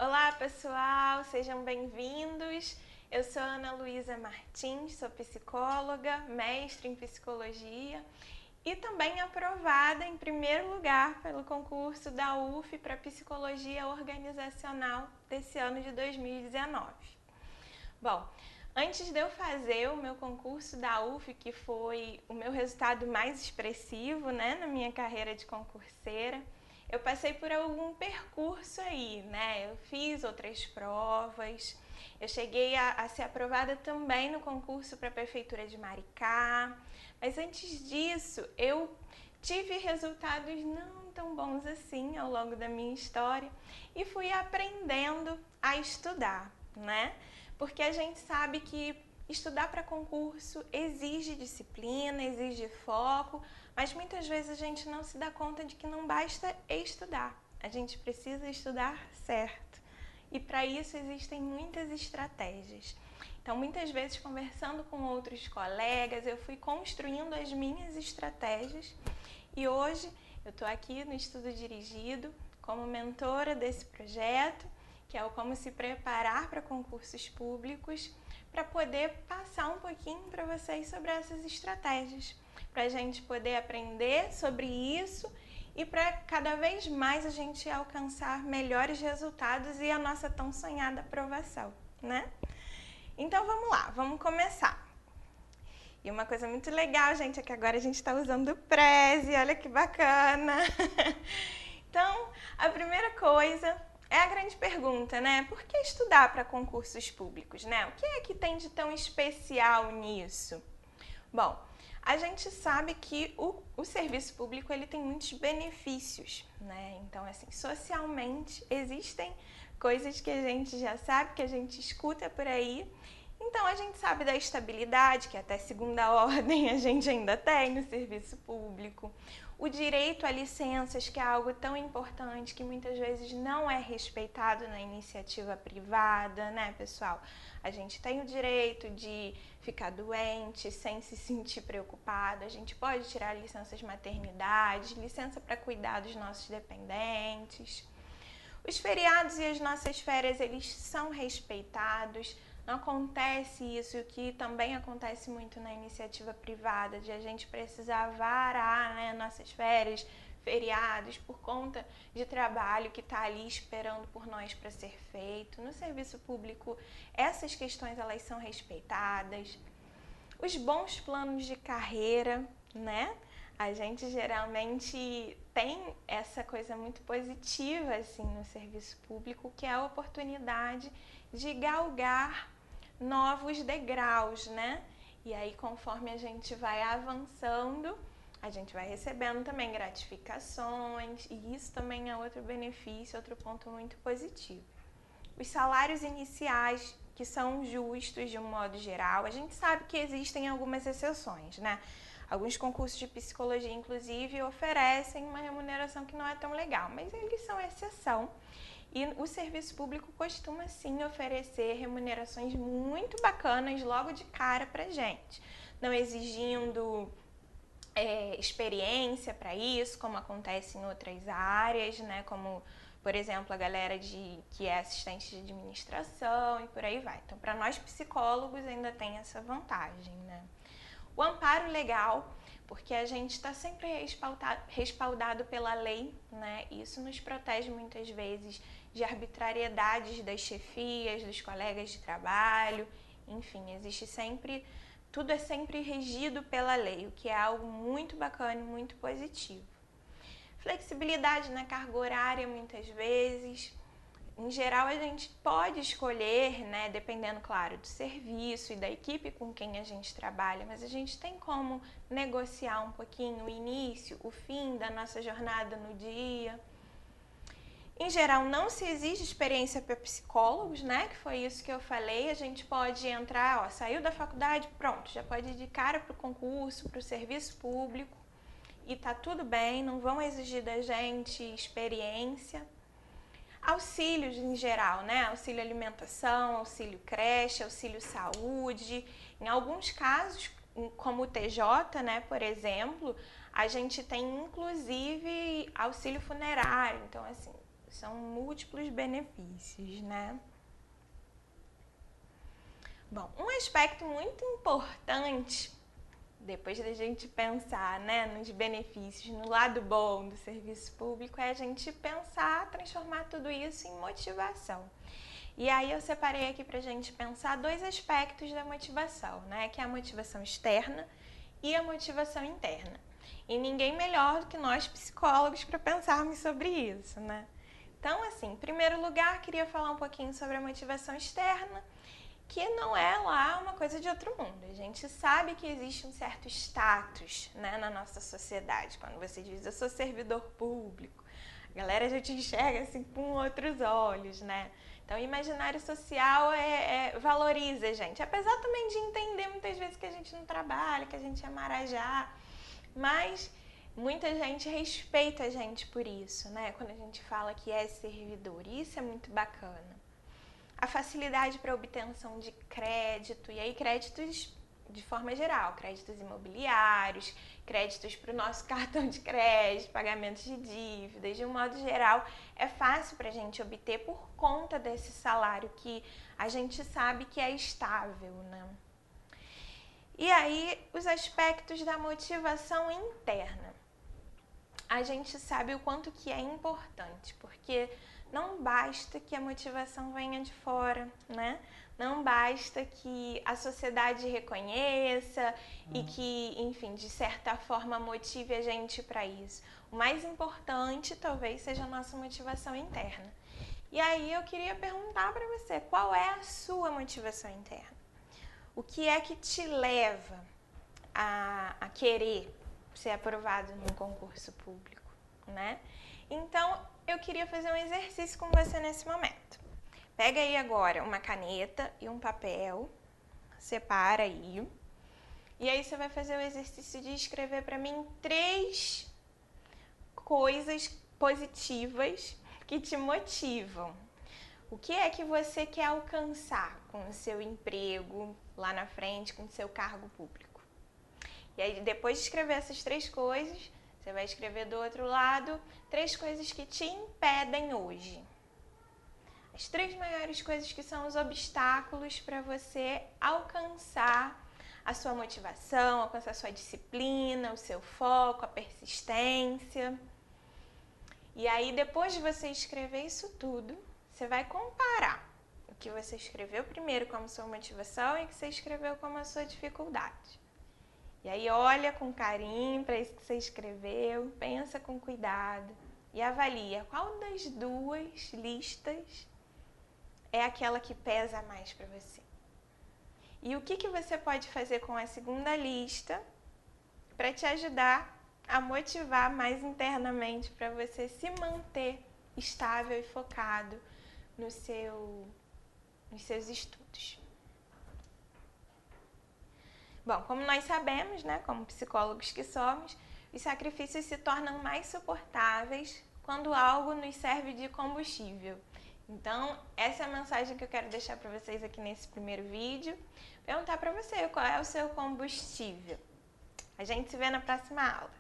Olá pessoal, sejam bem-vindos. Eu sou Ana Luísa Martins, sou psicóloga, mestre em psicologia e também aprovada em primeiro lugar pelo concurso da UF para Psicologia Organizacional desse ano de 2019. Bom, antes de eu fazer o meu concurso da UF, que foi o meu resultado mais expressivo, na minha carreira de concurseira, eu passei por algum percurso aí, Eu fiz outras provas, eu cheguei a ser aprovada também no concurso para a Prefeitura de Maricá, mas antes disso eu tive resultados não tão bons assim ao longo da minha história e fui aprendendo a estudar, Porque a gente sabe que estudar para concurso exige disciplina, exige foco, mas muitas vezes a gente não se dá conta de que não basta estudar, a gente precisa estudar certo. E para isso existem muitas estratégias. Então, muitas vezes, conversando com outros colegas, eu fui construindo as minhas estratégias e hoje eu estou aqui no Estudo Dirigido como mentora desse projeto, que é o Como Se Preparar para Concursos Públicos, para poder passar um pouquinho para vocês sobre essas estratégias, para a gente poder aprender sobre isso e para cada vez mais a gente alcançar melhores resultados e a nossa tão sonhada aprovação, Então vamos lá, vamos começar. E uma coisa muito legal, gente, é que agora a gente está usando o Prezi, olha que bacana! Então, a primeira coisa é a grande pergunta, Por que estudar para concursos públicos, O que é que tem de tão especial nisso? Bom, a gente sabe que o serviço público ele tem muitos benefícios, Então, assim, socialmente existem coisas que a gente já sabe, que a gente escuta por aí. Então, a gente sabe da estabilidade, que até segunda ordem a gente ainda tem no serviço público. O direito a licenças, que é algo tão importante, que muitas vezes não é respeitado na iniciativa privada, pessoal? A gente tem o direito de ficar doente sem se sentir preocupado, a gente pode tirar licenças maternidade, licença para cuidar dos nossos dependentes. Os feriados e as nossas férias, eles são respeitados. Não acontece isso, que também acontece muito na iniciativa privada, de a gente precisar varar nossas férias, feriados, por conta de trabalho que está ali esperando por nós para ser feito. No serviço público, essas questões elas são respeitadas. Os bons planos de carreira, A gente geralmente tem essa coisa muito positiva assim no serviço público, que é a oportunidade de galgar novos degraus, E aí, conforme a gente vai avançando, a gente vai recebendo também gratificações, e isso também é outro benefício, outro ponto muito positivo. Os salários iniciais, que são justos de um modo geral, a gente sabe que existem algumas exceções, Alguns concursos de psicologia, inclusive, oferecem uma remuneração que não é tão legal, mas eles são exceção. E o serviço público costuma, sim, oferecer remunerações muito bacanas logo de cara pra gente. Não exigindo experiência para isso, como acontece em outras áreas, Como, por exemplo, a galera que é assistente de administração e por aí vai. Então, para nós psicólogos ainda tem essa vantagem, O amparo legal, porque a gente está sempre respaldado pela lei, Isso nos protege muitas vezes de arbitrariedades das chefias, dos colegas de trabalho, enfim, existe sempre, tudo é sempre regido pela lei, o que é algo muito bacana e muito positivo. Flexibilidade na carga horária, muitas vezes. Em geral, a gente pode escolher, dependendo, claro, do serviço e da equipe com quem a gente trabalha, mas a gente tem como negociar um pouquinho o início, o fim da nossa jornada no dia. Em geral, não se exige experiência para psicólogos, Que foi isso que eu falei. A gente pode entrar, saiu da faculdade, pronto, já pode ir de cara para o concurso, para o serviço público e tá tudo bem, não vão exigir da gente experiência. Auxílios em geral, Auxílio alimentação, auxílio creche, auxílio saúde. Em alguns casos, como o TJ, por exemplo, a gente tem inclusive auxílio funerário. Então, assim, são múltiplos benefícios, né? Bom, um aspecto muito importante, depois da gente pensar, né, nos benefícios, no lado bom do serviço público, é a gente pensar, transformar tudo isso em motivação. E aí eu separei aqui pra gente pensar dois aspectos da motivação, né, que é a motivação externa e a motivação interna. E ninguém melhor do que nós psicólogos para pensarmos sobre isso, né? Então, assim, em primeiro lugar, queria falar um pouquinho sobre a motivação externa, que não é lá uma coisa de outro mundo. A gente sabe que existe um certo status, né, na nossa sociedade. Quando você diz, eu sou servidor público, a galera já te enxerga assim com outros olhos, né? Então, o imaginário social valoriza a gente. Apesar também de entender muitas vezes que a gente não trabalha, que a gente é marajá, mas muita gente respeita a gente por isso, né? Quando a gente fala que é servidor, isso é muito bacana. A facilidade para obtenção de crédito, e aí créditos de forma geral, créditos imobiliários, créditos para o nosso cartão de crédito, pagamentos de dívidas, de um modo geral, é fácil para a gente obter por conta desse salário que a gente sabe que é estável, né? E aí, os aspectos da motivação interna. A gente sabe o quanto que é importante, porque não basta que a motivação venha de fora, né? Não basta que a sociedade reconheça e que, enfim, de certa forma motive a gente para isso. O mais importante, talvez, seja a nossa motivação interna. E aí eu queria perguntar para você, qual é a sua motivação interna? O que é que te leva a querer ser aprovado num concurso público, né? Então, eu queria fazer um exercício com você nesse momento. Pega aí agora uma caneta e um papel, separa aí. E aí você vai fazer o exercício de escrever para mim 3 coisas positivas que te motivam. O que é que você quer alcançar com o seu emprego lá na frente, com o seu cargo público? E aí, depois de escrever essas 3 coisas, você vai escrever do outro lado 3 coisas que te impedem hoje. As 3 maiores coisas que são os obstáculos para você alcançar a sua motivação, alcançar a sua disciplina, o seu foco, a persistência. E aí, depois de você escrever isso tudo, você vai comparar o que você escreveu primeiro como sua motivação e o que você escreveu como a sua dificuldade. E aí olha com carinho para isso que você escreveu, pensa com cuidado e avalia qual das 2 listas é aquela que pesa mais para você. E o que você pode fazer com a segunda lista para te ajudar a motivar mais internamente para você se manter estável e focado nos seus estudos. Bom, como nós sabemos, né, como psicólogos que somos, os sacrifícios se tornam mais suportáveis quando algo nos serve de combustível. Então, essa é a mensagem que eu quero deixar para vocês aqui nesse primeiro vídeo. Perguntar para você qual é o seu combustível. A gente se vê na próxima aula.